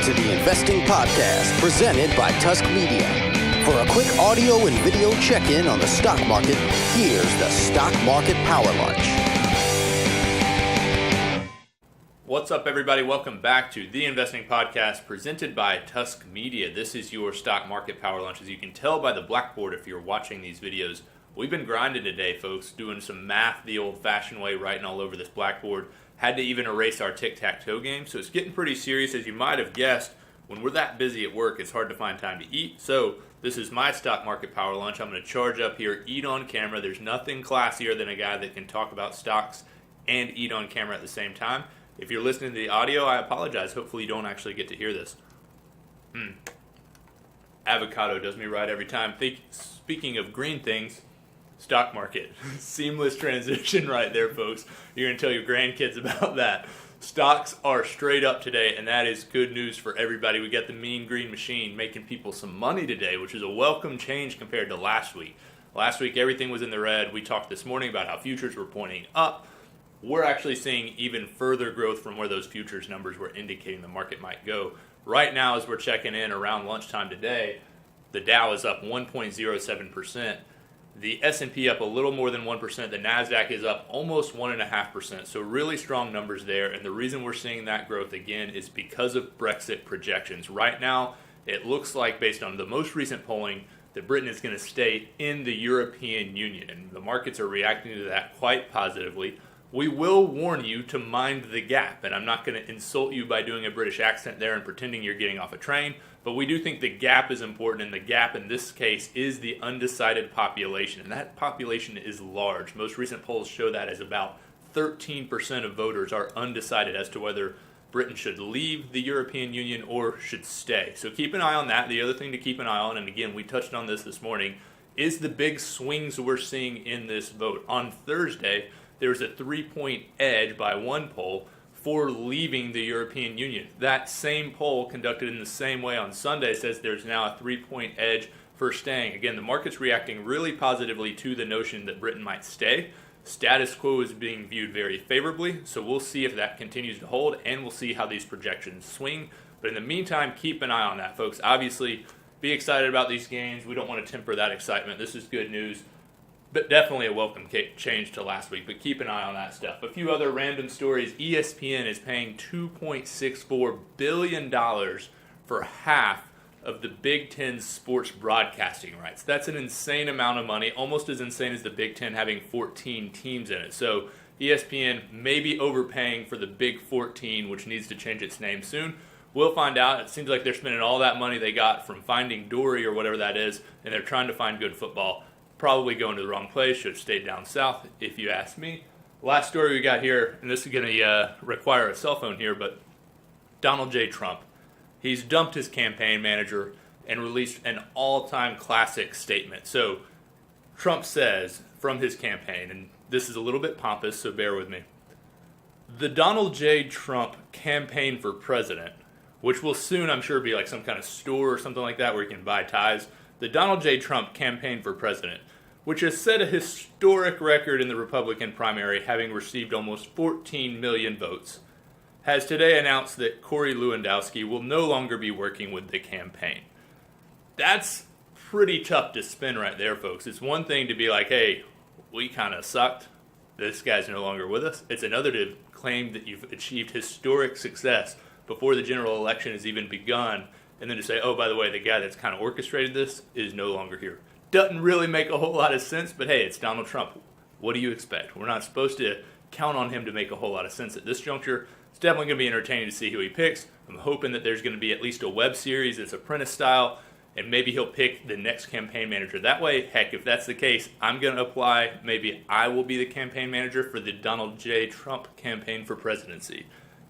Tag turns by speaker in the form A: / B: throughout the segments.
A: to the Investing Podcast presented by Tusk Media. For a quick audio and video check-in on the stock market, here's the Stock Market Power Lunch.
B: What's up, everybody? Welcome back to the Investing Podcast presented by Tusk Media. This is your Stock Market Power Lunch. As you can tell by the blackboard if you're watching these videos, we've been grinding today, folks, doing some math the old-fashioned way, writing all over this blackboard. Had to even erase our tic-tac-toe game, so it's getting pretty serious. As you might have guessed, when we're that busy at work, it's hard to find time to eat. So this is my Stock Market Power Lunch. I'm going to charge up here, eat on camera. There's nothing classier than a guy that can talk about stocks and eat on camera at the same time. If you're listening to the audio, I apologize. Hopefully you don't actually get to hear this. Avocado does me right every time. Speaking of green things, stock market. Seamless transition right there, folks. You're going to tell your grandkids about that. Stocks are straight up today, and that is good news for everybody. We got the mean green machine making people some money today, which is a welcome change compared to last week. Last week, everything was in the red. We talked this morning about how futures were pointing up. We're actually seeing even further growth from where those futures numbers were indicating the market might go. Right now, as we're checking in around lunchtime today, the Dow is up 1.07%. The S&P up a little more than 1%. The NASDAQ is up almost 1.5%. So really strong numbers there. And the reason we're seeing that growth again is because of Brexit projections. Right now, it looks like, based on the most recent polling, that Britain is going to stay in the European Union. And the markets are reacting to that quite positively. We will warn you to mind the gap, and I'm not going to insult you by doing a British accent there and pretending you're getting off a train, but we do think the gap is important, and the gap in this case is the undecided population, and that population is large. Most recent polls show that as about 13% of voters are undecided as to whether Britain should leave the European Union or should stay. So keep an eye on that. The other thing to keep an eye on, and again, we touched on this morning, is the big swings we're seeing in this vote. On Thursday, there's a 3-point edge by one poll for leaving the European Union. That same poll, conducted in the same way on Sunday, says there's now a 3-point edge for staying. Again, the market's reacting really positively to the notion that Britain might stay. Status quo is being viewed very favorably, so we'll see if that continues to hold, and we'll see how these projections swing. But in the meantime, keep an eye on that, folks. Obviously, be excited about these gains. We don't want to temper that excitement. This is good news. But definitely a welcome change to last week, but keep an eye on that stuff. A few other random stories. ESPN is paying $2.64 billion for half of the Big Ten's sports broadcasting rights. That's an insane amount of money, almost as insane as the Big Ten having 14 teams in it. So ESPN may be overpaying for the Big 14, which needs to change its name soon. We'll find out. It seems like they're spending all that money they got from Finding Dory or whatever that is, and they're trying to find good football. Probably going to the wrong place, should have stayed down south, if you ask me. Last story we got here, and this is going to require a cell phone here, but Donald J. Trump. He's dumped his campaign manager and released an all-time classic statement. So Trump says from his campaign, and this is a little bit pompous, so bear with me. The Donald J. Trump campaign for president, which will soon, I'm sure, be like some kind of store or something like that where you can buy ties. The Donald J. Trump campaign for president, which has set a historic record in the Republican primary, having received almost 14 million votes, has today announced that Corey Lewandowski will no longer be working with the campaign. That's pretty tough to spin right there, folks. It's one thing to be like, hey, we kind of sucked. This guy's no longer with us. It's another to claim that you've achieved historic success before the general election has even begun, and then to say, oh, by the way, the guy that's kind of orchestrated this is no longer here. Doesn't really make a whole lot of sense, but hey, it's Donald Trump. What do you expect? We're not supposed to count on him to make a whole lot of sense at this juncture. It's definitely going to be entertaining to see who he picks. I'm hoping that there's going to be at least a web series that's Apprentice style, and maybe he'll pick the next campaign manager. That way, heck, if that's the case, I'm going to apply. Maybe I will be the campaign manager for the Donald J. Trump campaign for presidency.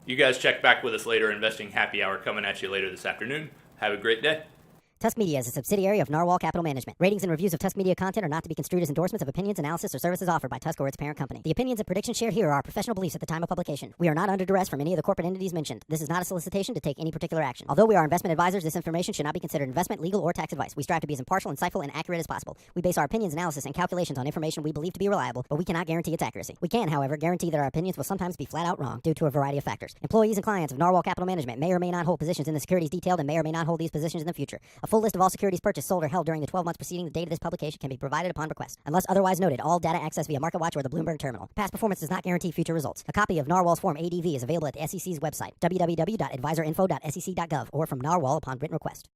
B: You guys check back with us later. Investing Happy Hour coming at you later this afternoon. Have a great day.
C: Tusk Media is a subsidiary of Narwhal Capital Management. Ratings and reviews of Tusk Media content are not to be construed as endorsements of opinions, analysis, or services offered by Tusk or its parent company. The opinions and predictions shared here are our professional beliefs at the time of publication. We are not under duress from any of the corporate entities mentioned. This is not a solicitation to take any particular action. Although we are investment advisors, this information should not be considered investment, legal, or tax advice. We strive to be as impartial, insightful, and accurate as possible. We base our opinions, analysis, and calculations on information we believe to be reliable, but we cannot guarantee its accuracy. We can, however, guarantee that our opinions will sometimes be flat out wrong due to a variety of factors. Employees and clients of Narwhal Capital Management may or may not hold positions in the securities detailed and may or may not hold these positions in the future. A full list of all securities purchased, sold, or held during the 12 months preceding the date of this publication can be provided upon request. Unless otherwise noted, all data accessed via MarketWatch or the Bloomberg terminal. Past performance does not guarantee future results. A copy of Narwhal's Form ADV is available at the SEC's website, www.advisorinfo.sec.gov, or from Narwhal upon written request.